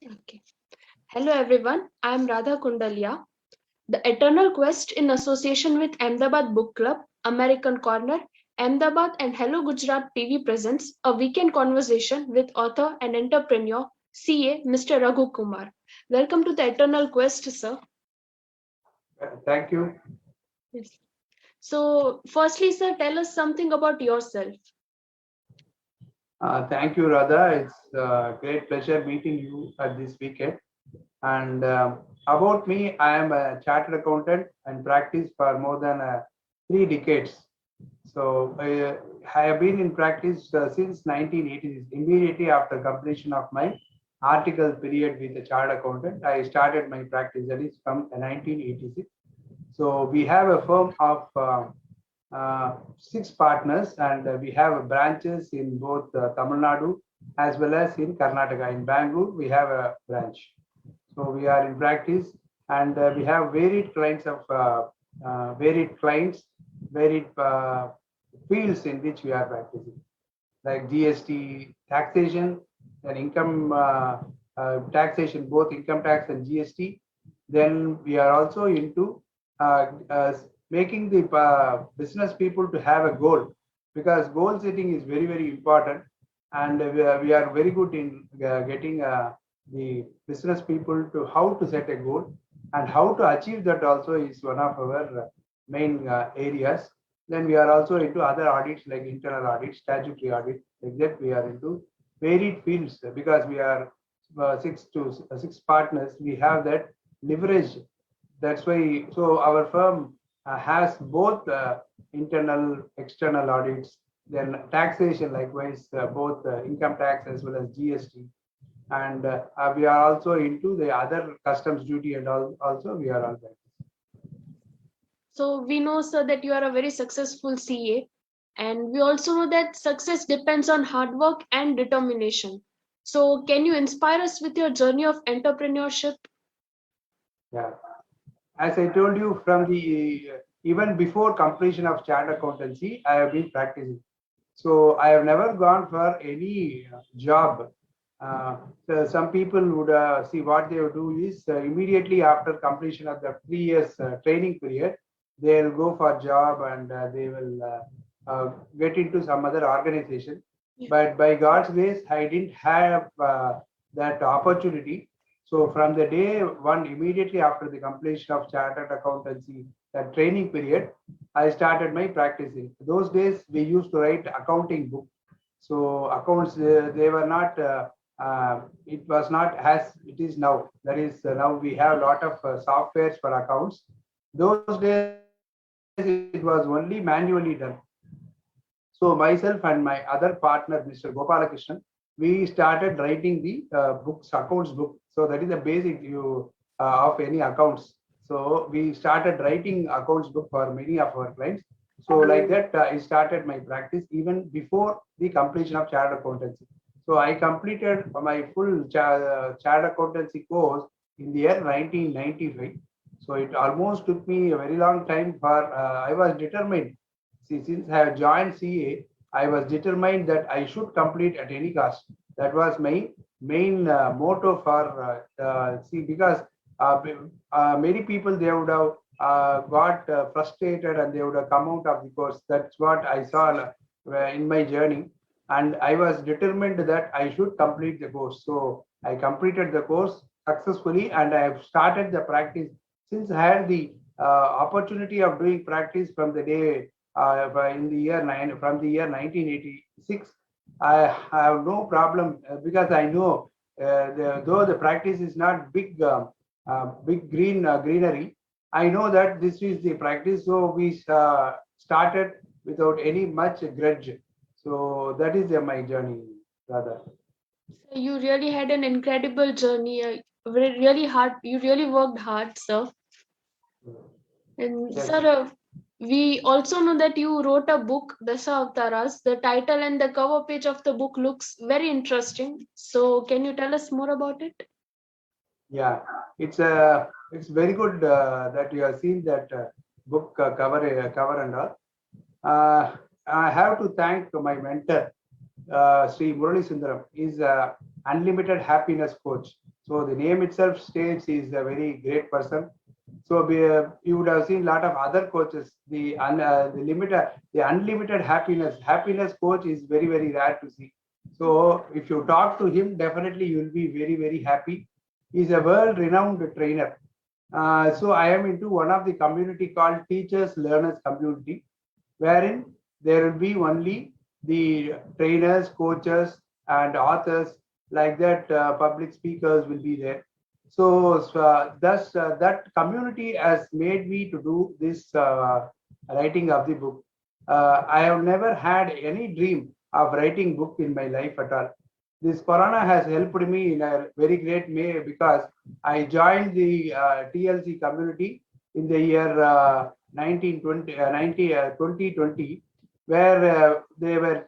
Okay. Hello everyone, I am Radha Kundalia. The Eternal Quest in association with Ahmedabad Book Club, American Corner, Ahmedabad and Hello Gujarat TV presents a weekend conversation with author and entrepreneur CA Mr. Raghu Kumar. Welcome to the Eternal Quest, sir. Thank you. Yes. So, firstly, sir, tell us something about yourself. Thank you, Radha. It's a great pleasure meeting you at this weekend. And about me, I am a chartered accountant and practice for more than 3 decades. So I have been in practice since 1980s. Immediately after completion of my article period with the chartered accountant, I started my practice. That is from 1986. So we have a firm of 6 partners, and we have branches in both Tamil Nadu as well as in Karnataka. In Bangalore, we have a branch. So we are in practice, and we have varied clients, varied fields in which we are practicing, like GST, taxation, and income taxation, both income tax and GST. Then we are also into uh, uh, making the business people to have a goal, because goal setting is very, very important. And we are very good in getting the business people to how to set a goal, and how to achieve that also is one of our main areas. Then we are also into other audits like internal audit, statutory audit. Like that, we are into varied fields, because we are 6 partners. We have that leverage. That's why. So our firm has both internal, external audits. Then taxation, likewise, both income tax as well as GST. And we are also into the other customs duty, and also we are on that. So, we know, sir, that you are a very successful CA, and we also know that success depends on hard work and determination. So, can you inspire us with your journey of entrepreneurship? Yeah. As I told you, from the even before completion of chartered accountancy, I have been practicing. So I have never gone for any job. So some people would see what they would do is immediately after completion of the 3 years training period, they'll go for job, and they will get into some other organization. Yeah. But by God's grace, I didn't have that opportunity. So from the day one, immediately after the completion of chartered accountancy, that training period, I started my practicing. Those days we used to write accounting book. So accounts, they were not. It was not as it is now. That is, now we have a lot of softwares for accounts. Those days it was only manually done. So myself and my other partner, Mr. Gopalakrishnan, we started writing the accounts book. So that is the basic view of any accounts. So we started writing accounts book for many of our clients. So like that, I started my practice even before the completion of chartered accountancy. So I completed my full chartered accountancy course in the year 1995. So it almost took me a very long time for I was determined. See, since I have joined CA, I was determined that I should complete at any cost. That was my main motto for see, because many people, they would have got frustrated, and they would have come out of the course. That's what I saw in my journey, and I was determined that I should complete the course. So I completed the course successfully, and I have started the practice. Since I had the opportunity of doing practice from the day in the year from the year 1986, I have no problem, because I know though the practice is not big, big greenery, I know that this is the practice. So we started without any much grudge. So that is my journey, rather. So you really had an incredible journey. Really hard. You really worked hard, sir. And Yes. sir, we also know that you wrote a book, Dasavtaras. The title and the cover page of the book looks very interesting. So can you tell us more about it? Yeah, it's very good that you have seen that book cover and all. I have to thank my mentor, Sri Murali Sundaram. Is a unlimited happiness coach. So the name itself states he is a very great person. So you would have seen a lot of other coaches. The unlimited happiness coach is very very rare to see. So if you talk to him, definitely you will be very very happy. He's a world renowned trainer. So I am into one of the community called Teachers Learners Community, wherein there will be only the trainers, coaches, and authors like that. Public speakers will be there. So thus that community has made me to do this writing of the book. I have never had any dream of writing book in my life at all. This corona has helped me in a very great way because I joined the TLC community in the year 2020, where they were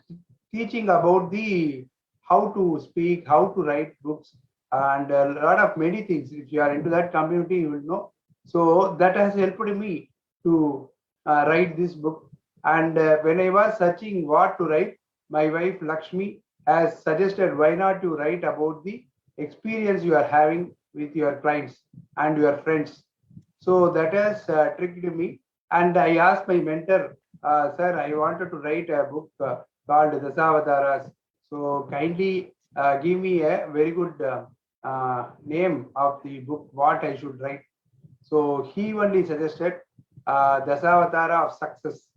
teaching about the how to speak, how to write books, and a lot of many things. If you are into that community, you will know. So that has helped me to write this book. And when I was searching what to write, my wife Lakshmi has suggested why not to write about the experience you are having with your clients and your friends. So that has tricked me. And I asked my mentor, sir, I wanted to write a book called Dasavataras. So kindly give me a very good name of the book, what I should write. So he only suggested Dasavatara of Success.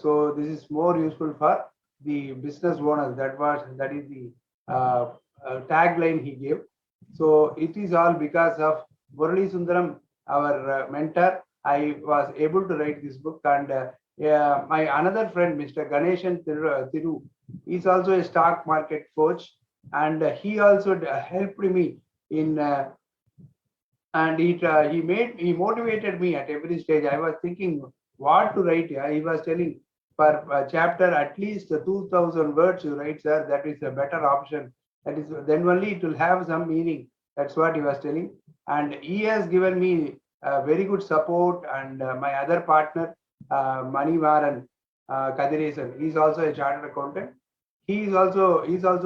So this is more useful for the business owners. That is the tagline he gave. So it is all because of Murali Sundaram, our mentor. I was able to write this book, and my another friend, Mr. Ganeshan Thiru, is also a stock market coach, and he also helped me in and he motivated me at every stage. I was thinking what to write. He was telling per chapter at least 2,000 words you write, sir. That is a better option. That is then only it will have some meaning. That's what he was telling, and he has given me very good support. And my other partner, Manivaran Kadiresan, he is also a chartered accountant. He's also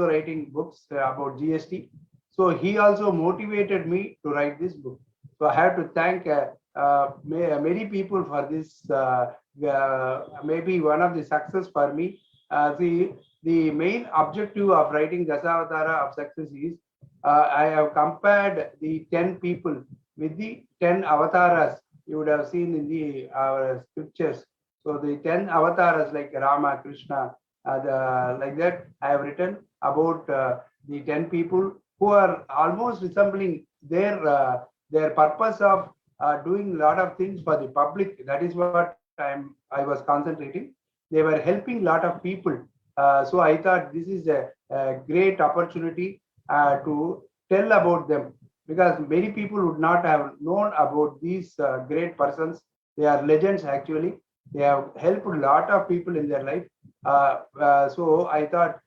writing books about GST. So he also motivated me to write this book. So I have to thank many people for this. Maybe one of the success for me. The main objective of writing Dasavatara of Success is I have compared the 10 people with the 10 avatars you would have seen in the our scriptures. So the 10 avatars like Rama, Krishna, like that, I have written about the 10 people who are almost resembling their purpose of doing a lot of things for the public. That is what I was concentrating. They were helping a lot of people. So I thought this is a great opportunity to tell about them, because many people would not have known about these great persons. They are legends actually. They have helped a lot of people in their life. So I thought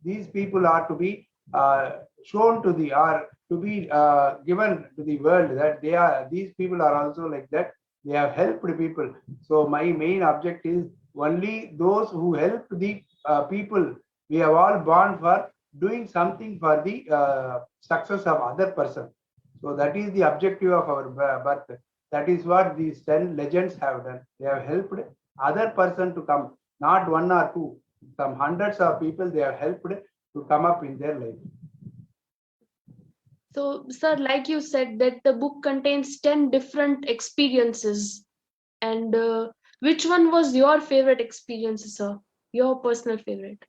these people are to be shown to the are to be given to the world, that these people are also like that. They have helped people. So my main object is only those who help the people. We have all born for doing something for the success of other person. So that is the objective of our birth. That is what these 10 legends have done. They have helped other person to come, not one or two, some hundreds of people they have helped to come up in their life. So, sir, like you said, that the book contains 10 different experiences. And which one was your favorite experience, sir? Your personal favorite?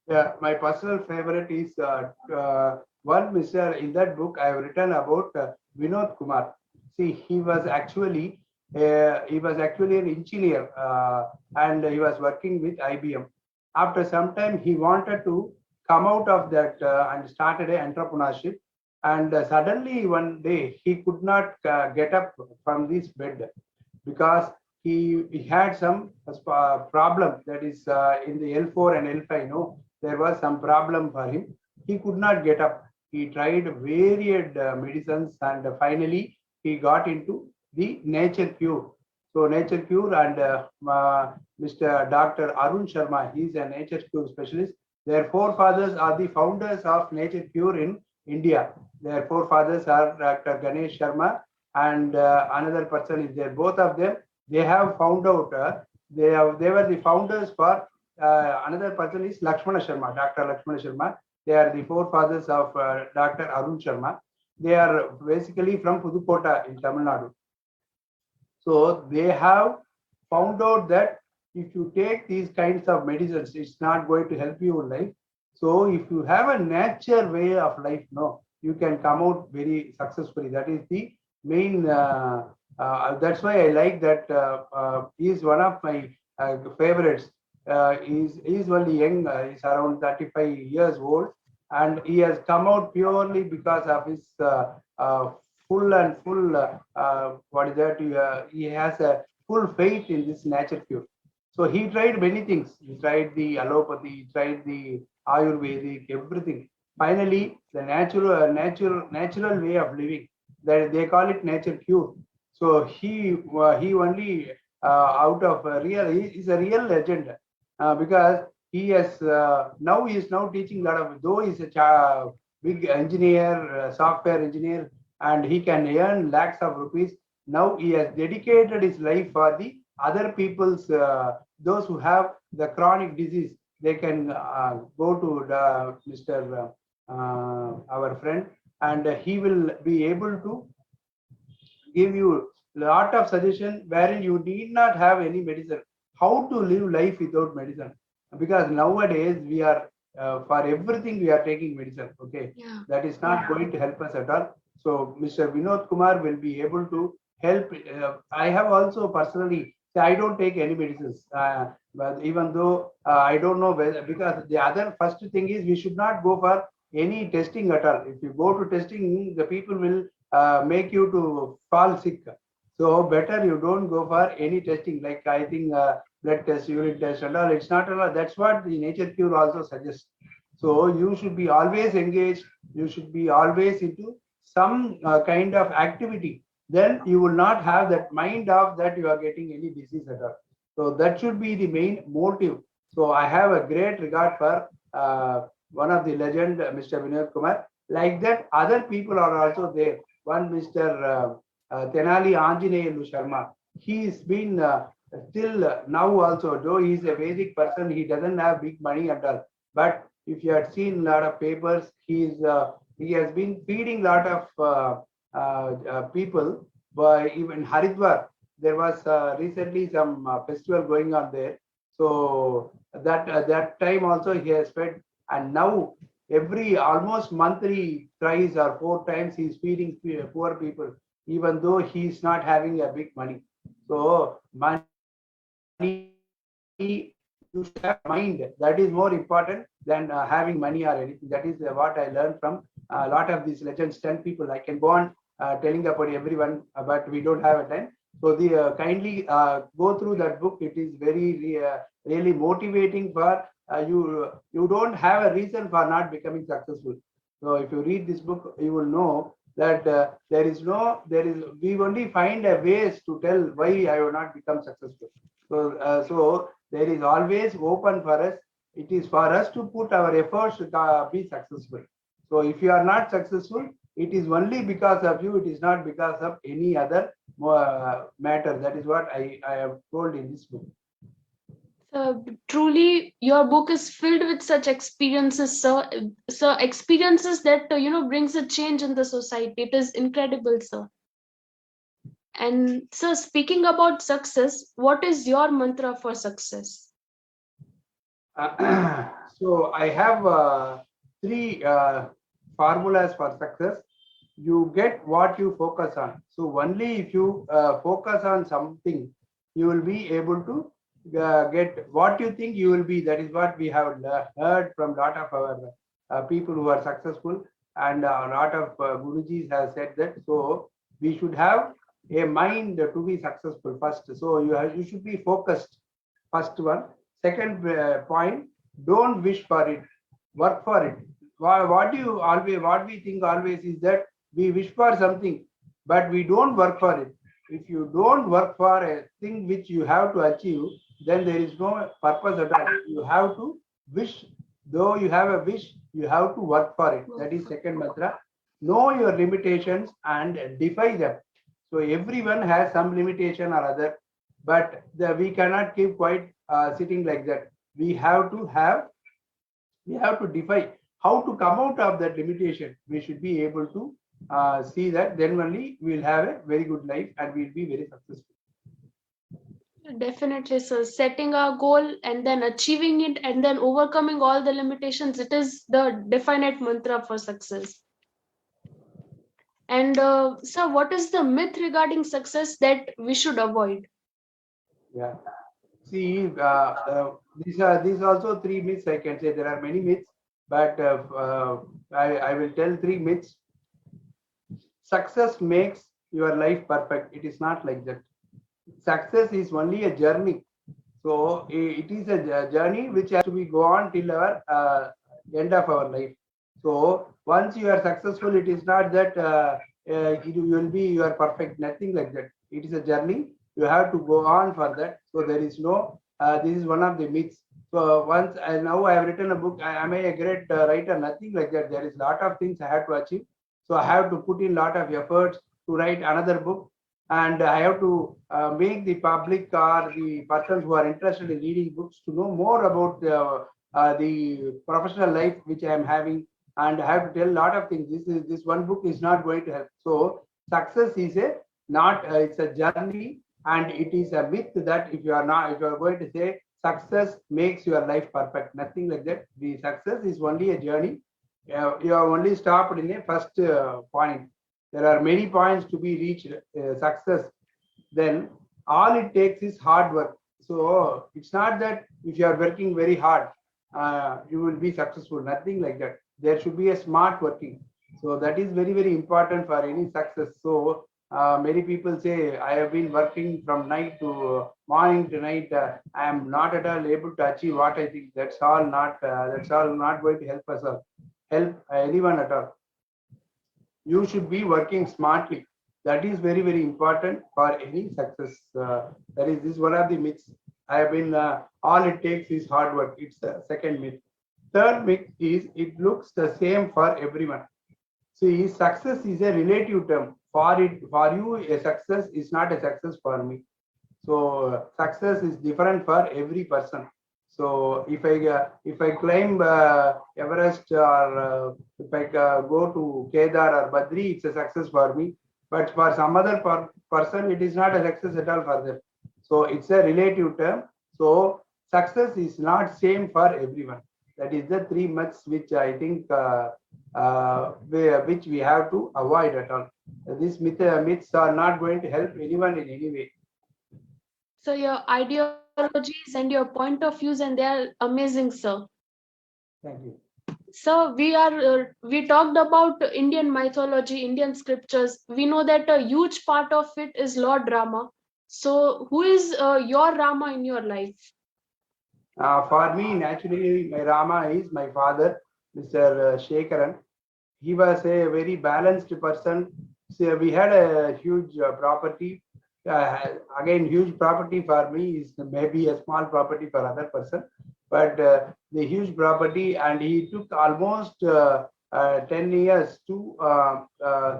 Yeah, my personal favorite is one Mr. In that book I have written about Vinod Kumar. See, he was actually an engineer, and he was working with IBM. After some time, he wanted to come out of that and started an entrepreneurship. And suddenly one day he could not get up from this bed, because he had some problem, that is in the L4 and L5. No, there was some problem for him. He could not get up. He tried varied medicines, and finally he got into the Nature Cure. So Nature Cure, and Mr. Dr. Arun Sharma, he is a Nature Cure specialist. Their forefathers are the founders of Nature Cure in India. Their forefathers are Dr. Ganesh Sharma and another person is there. Both of them, they have found out, they were the founders for another person is Lakshmana Sharma, Dr. Lakshmana Sharma. They are the forefathers of Dr. Arun Sharma. They are basically from Pudukota in Tamil Nadu. So they have found out that if you take these kinds of medicines, it's not going to help you in life. So if you have a natural way of life, no, you can come out very successfully. That is the main. That's why I like that. He is one of my favorites. He's only young. He's around 35 years old, and he has come out purely because of his what is that? He has a full faith in this nature cure. So he tried many things. He tried the allopathy, he tried the Ayurvedic, everything. Finally, the natural way of living, that they call it nature cure. So he only out of a real, he is a real legend because he has now he is now teaching a lot of, though he's a big engineer, software engineer, and he can earn lakhs of rupees. Now he has dedicated his life for the other people's, those who have the chronic disease. They can go to the Mr. Our friend, and he will be able to give you lot of suggestion wherein you need not have any medicine. How to live life without medicine? Because nowadays we are for everything we are taking medicine. Okay, Yeah. that is not going to help us at all. So Mr. Vinod Kumar will be able to help. I have also personally, I don't take any medicines, but even though I don't know whether, because the other first thing is we should not go for any testing at all. If you go to testing, the people will make you to fall sick. So better you don't go for any testing. Like I think blood test, urine test, and all. It's not all. That's what the nature cure also suggests. So you should be always engaged. You should be always into some kind of activity. Then you will not have that mind of that you are getting any disease at all. So that should be the main motive. So I have a great regard for one of the legend, Mr. Vinod Kumar. Like that, other people are also there. One Mr. Tenali Anjaneyulu Sharma. He's been still now also, though he's a Vedic person, he doesn't have big money at all. But if you had seen a lot of papers, he has been feeding a lot of people. By even Haridwar, there was recently some festival going on there. So that time also he has fed, and now every almost monthly thrice or four times he's feeding poor people, even though he's not having a big money. So money, you should have mind. That is more important than having money or anything. That is what I learned from a lot of these legends. 10 people. I can go on telling about everyone, but we don't have a time. So the kindly go through that book. It is very really motivating for you. You don't have a reason for not becoming successful. So if you read this book, you will know that we only find a ways to tell why I will not become successful. So there is always open for us. It is for us to put our efforts to be successful. So if you are not successful, it is only because of you. It is not because of any other matter. That is what I have told in this book. So truly, your book is filled with such experiences, sir. Sir, experiences that brings a change in the society. It is incredible, sir. And sir, speaking about success, what is your mantra for success? So I have three formulas for success. You get what you focus on. So only if you focus on something, you will be able to get what you think you will be. That is what we have heard from a lot of our people who are successful, and a lot of Gurujis have said that. So we should have a mind to be successful first. So you should be focused. First one. Second point, don't wish for it, work for it. What we think always is that we wish for something, but we don't work for it. If you don't work for a thing which you have to achieve, then there is no purpose at all. You have to wish Though you have a wish, you have to work for it. That is second mantra. Know your limitations and defy them. So everyone has some limitation or other, but we cannot keep quite sitting like that. We have to defy how to come out of that limitation. We should be able to see that, then only we'll have a very good life and we'll be very successful. Definitely, sir. Setting a goal and then achieving it and then overcoming all the limitations, it is the definite mantra for success. And sir, what is the myth regarding success that we should avoid? Yeah. See, these also three myths. I can say there are many myths, but I will tell three myths. Success makes your life perfect. It is not like that. Success is only a journey. So it is a journey which has to be go on till our end of our life. So once you are successful, it is not that you will be you are perfect. Nothing like that. It is a journey. You have to go on for that. So there is no. This is one of the myths. So once now I have written a book. Am I a great writer? Nothing like that. There is lot of things I have to achieve. So I have to put in lot of efforts to write another book, and I have to make the public or the persons who are interested in reading books to know more about the professional life which I am having, and I have to tell a lot of things. This one book is not going to help. So success is a not it's a journey, and it is a myth that if you are going to say success makes your life perfect, nothing like that. The success is only a journey. You have only stopped in a first point. There are many points to be reached. Success, then all it takes is hard work. So it's not that if you are working very hard, you will be successful. Nothing like that. There should be a smart working. So that is very, very important for any success. So many people say, I have been working from night to morning to night. I am not at all able to achieve what I think. That's all not going to help us all, help anyone at all. You should be working smartly. That is very, very important for any success. That is this one of the myths. I have been all it takes is hard work. It's the second myth. Third myth is it looks the same for everyone. See, success is a relative term. For you, a success is not a success for me. So success is different for every person. So if I climb Everest, or if I go to Kedar or Badri, it's a success for me. But for some other person, it is not a success at all for them. So it's a relative term. So success is not same for everyone. That is the three myths which I think which we have to avoid at all. These myths are not going to help anyone in any way. So your ideologies and your point of views, and they are amazing, sir. Thank you. So we talked about Indian mythology, Indian scriptures. We know that a huge part of it is Lord Rama. So who is your Rama in your life? For me, naturally, my Rama is my father, Mr. Shekaran. He was a very balanced person. So we had a huge property. Again, huge property for me is maybe a small property for other person, but the huge property, and he took almost 10 years to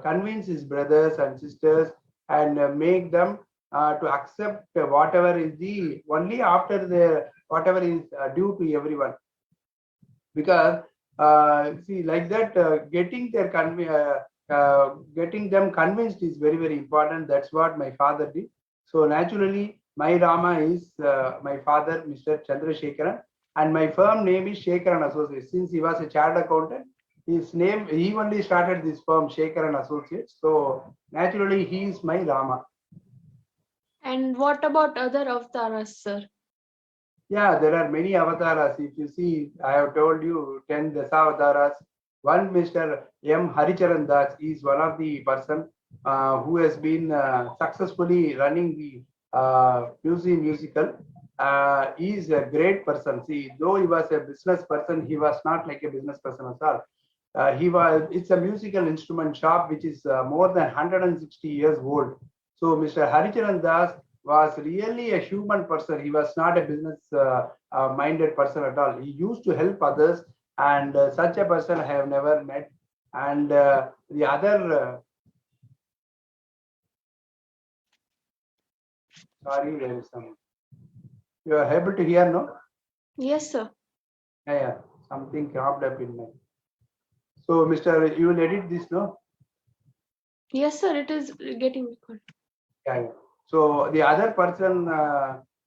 convince his brothers and sisters and make them to accept whatever is the only after the whatever is due to everyone, because see like that getting them convinced is very, very important. That's what my father did. So naturally my Rama is my father, Mr. Chandrasekharan, and my firm name is Shekaran Associates. Since he was a chartered accountant, his name, he only started this firm Shekaran Associates. So naturally he is my Rama. And what about other avatars, sir? Yeah, there are many avatars. If you see, I have told you 10 Dasavataras. One Mr. M. Haricharan Das is one of the person who has been successfully running the musical. He is a great person. See, though he was a business person, he was not like a business person at all. It's a musical instrument shop which is more than 160 years old. So Mr. Haricharan Das was really a human person. He was not a business minded person at all. He used to help others, and such a person I have never met. And the other, sorry, there is some. You are able to hear, no? Yes, sir. Yeah, something cropped up in my. So, Mr. You will edit this, no? Yes, sir. It is getting recorded. Yeah. So the other person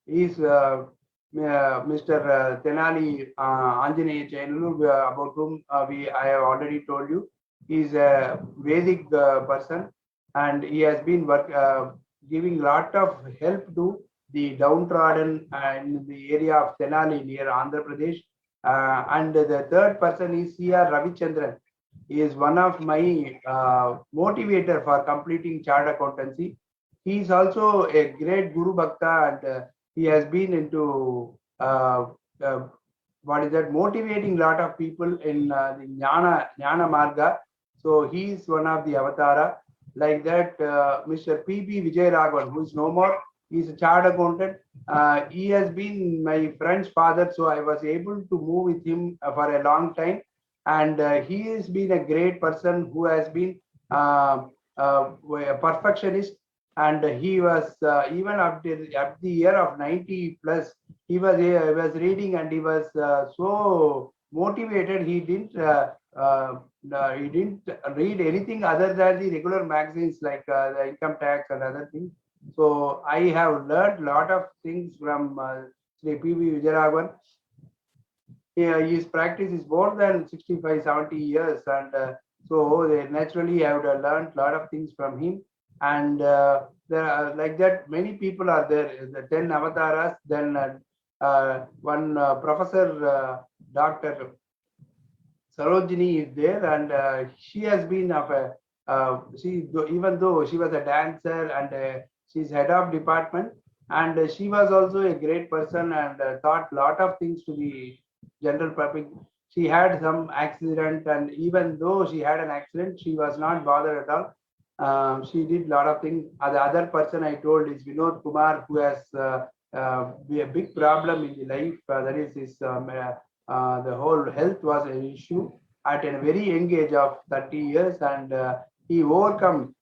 is Mr. Tenali Anjaneya Chainulu, about whom I have already told you. He is a Vedic person, and he has been giving lot of help to the downtrodden in the area of Tenali near Andhra Pradesh. And the third person is C.R. Ravichandran. He is one of my motivator for completing chartered accountancy. He is also a great Guru Bhakta, and he has been into what is that, motivating lot of people in the Jnana Marga. So he is one of the avatara. Like that, Mr. P.B. Vijay who is no more, he is a chartered accountant. He has been my friend's father, so I was able to move with him for a long time. And he has been a great person who has been a perfectionist, and he was even up the year of 90 plus, he was reading, and he was so motivated. He didn't read anything other than the regular magazines like the income tax and other things. So I have learned a lot of things from Sri P.V. Vijayaraghavan. Yeah, his practice is more than 65, 70 years, and so naturally I would have learned a lot of things from him. And there are, like that, many people are there, the 10 avatars. Then one professor, Dr. Sarojini is there, and she has been of a even though she was a dancer, and she's head of department, and she was also a great person, and taught lot of things to the general public. She had some accident, and even though she had an accident, she was not bothered at all. She did lot of things. The other person I told is Vinod Kumar, who has a big problem in the life. That is his the whole health was an issue at a very young age of 30 years, and he overcome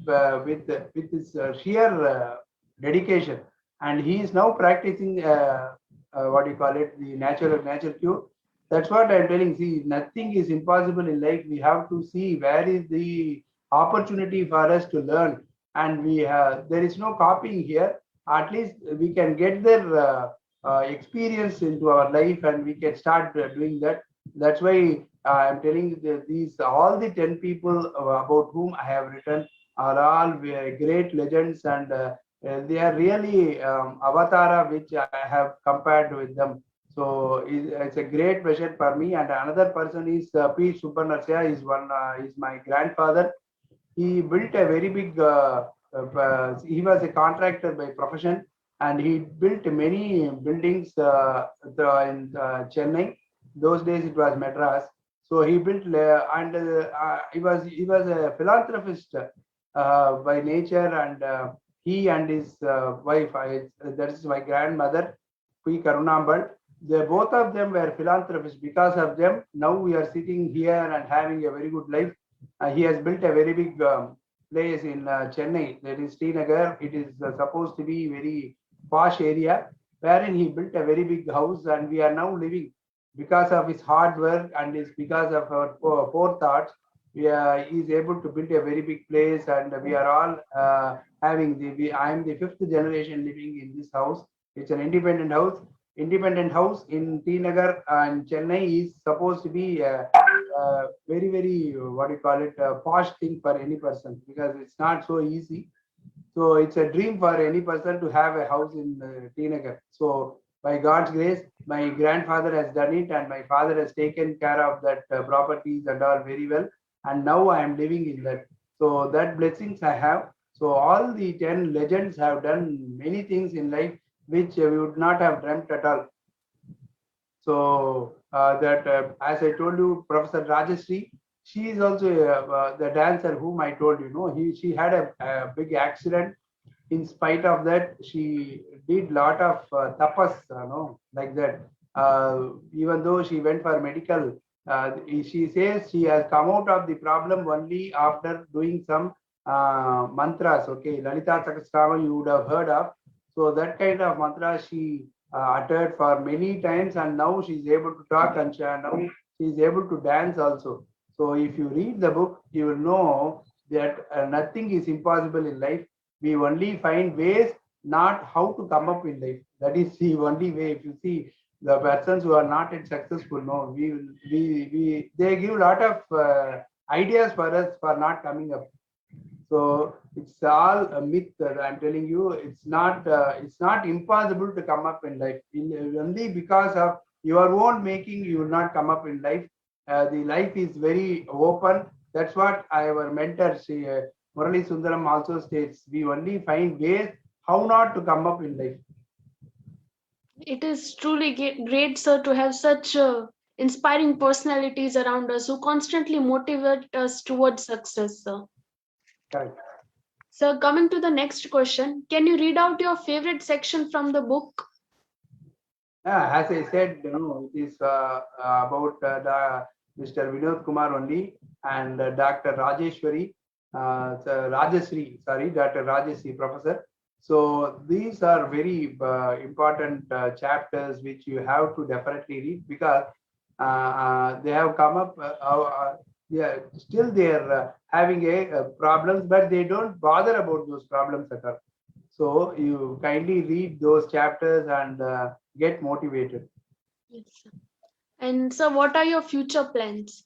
with his sheer dedication, and he is now practicing what do you call it, the natural cure. That's what I'm telling. See, nothing is impossible in life. We have to see where is the opportunity for us to learn, and we have, there is no copying here. At least we can get their experience into our life, and we can start doing that. That's why I'm telling these all the 10 people about whom I have written are all great legends, and they are really avatara which I have compared with them. So it's a great pleasure for me. And another person is P. Subbanasya, is one is my grandfather. He built a very big. He was a contractor by profession, and he built many buildings in Chennai. Those days it was Madras. So he built, and he was a philanthropist by nature, and he and his wife, that is my grandmother, P. Karunambal. They both of them were philanthropists. Because of them, now we are sitting here and having a very good life. He has built a very big place in Chennai, that is Srinagar. It is supposed to be very posh area, wherein he built a very big house, and we are now living because of his hard work, and it's because of our forethoughts. He is able to build a very big place, and we are all having I am the fifth generation living in this house. It's an independent house. Independent house in T Nagar and Chennai is supposed to be very, very, what do you call it, posh thing for any person, because it's not so easy. So it's a dream for any person to have a house in T Nagar. So by God's grace, my grandfather has done it, and my father has taken care of that properties and all very well. And now I am living in that. So that blessings I have. So all the 10 legends have done many things in life which we would not have dreamt at all. So that, as I told you, Professor Rajashree, she is also the dancer whom I told you. No, she had a big accident. In spite of that, she did lot of tapas, like that. Even though she went for medical, she says she has come out of the problem only after doing some mantras. Okay, Lalita Sahasranama you would have heard of. So that kind of mantra she uttered for many times, and now she's able to talk, and now she's able to dance also. So if you read the book, you will know that nothing is impossible in life. We only find ways, not how to come up in life. That is the only way. If you see the persons who are not yet successful, no, we they give a lot of ideas for us for not coming up. So it's all a myth that I'm telling you. It's not impossible to come up in life. Only because of your own making, you will not come up in life. The life is very open. That's what our mentor, Murali Sundaram, also states. We only find ways how not to come up in life. It is truly great, sir, to have such inspiring personalities around us who constantly motivate us towards success, sir. Correct. So, coming to the next question, can you read out your favorite section from the book? As I said, it is about the Mr. Vinod Kumar only and Dr. Rajeshwari, Rajasri, sorry, Dr. Rajasri, professor. So these are very important chapters which you have to definitely read because they have come up. Yeah, still they are having a problems, but they don't bother about those problems at all. So you kindly read those chapters and get motivated. Yes, sir. And so, what are your future plans?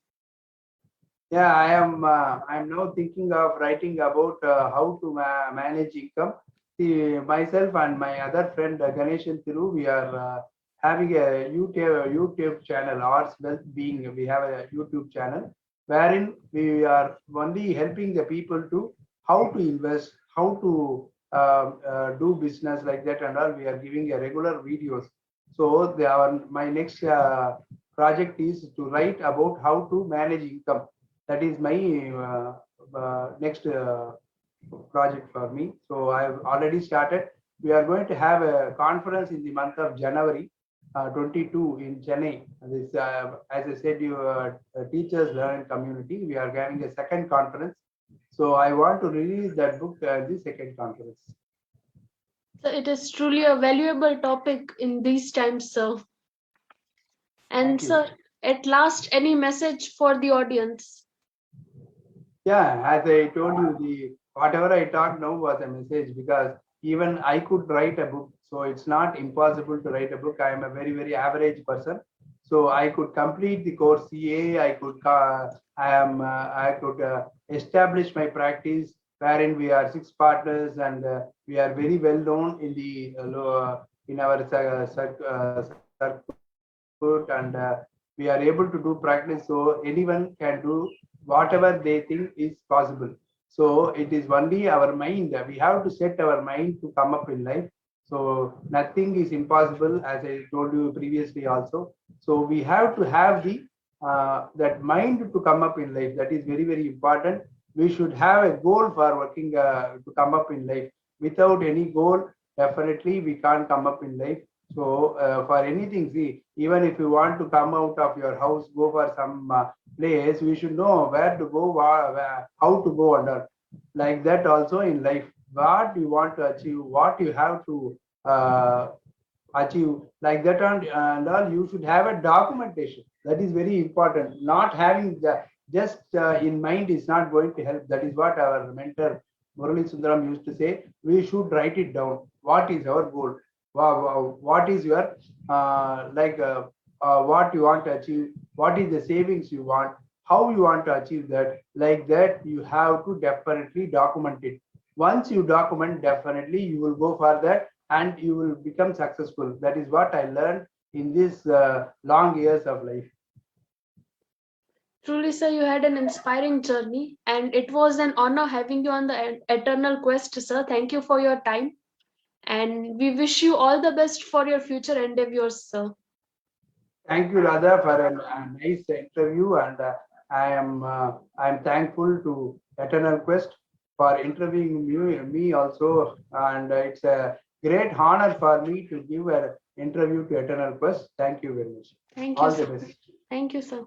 Yeah, I am now thinking of writing about how to manage income. See, myself and my other friend Ganeshan Thiru, we are having a YouTube channel, Arts Wealth Being. We have a YouTube channel wherein we are only helping the people to how to invest, how to do business like that and all. We are giving a regular videos. So my next project is to write about how to manage income. That is my next project for me. So I have already started. We are going to have a conference in the month of January 22 in Chennai. This, as I said, you teachers learn community. We are having a second conference. So I want to release that book the second conference. So, it is truly a valuable topic in these times, sir. And, Thank you. sir, at last, any message for the audience? Yeah, as I told you, the whatever I talked now was a message because even I could write a book. So it's not impossible to write a book. I am a very, very average person. So I could complete the course CA. I could establish my practice wherein we are six partners and we are very well known in the in our circuit and we are able to do practice. So anyone can do whatever they think is possible. So it is only our mind. We have to set our mind to come up in life. So nothing is impossible, as I told you previously also. So we have to have the that mind to come up in life. That is very, very important. We should have a goal for working to come up in life. Without any goal, definitely we can't come up in life. So for anything, see, even if you want to come out of your house, go for some place, we should know where to go, how to go under. Like that also in life, what you want to achieve, what you have to achieve, like that and all, you should have a documentation. That is very important. Not having the just in mind is not going to help. That is what our mentor Murali Sundaram used to say. We should write it down. What is our goal? What is your what you want to achieve, what is the savings you want, how you want to achieve that, like that you have to definitely document it. Once you document, definitely you will go for that and you will become successful. That is what I learned in this long years of life. Truly, sir, you had an inspiring journey, and it was an honor having you on the Eternal Quest, sir. Thank you for your time, and we wish you all the best for your future endeavors, sir. Thank you, Radha, for a nice interview, and I am thankful to Eternal Quest for interviewing me also, and it's a great honor for me to give an interview to Eternal Quest. Thank you very much. Thank you, All the sir. best. Thank you, sir.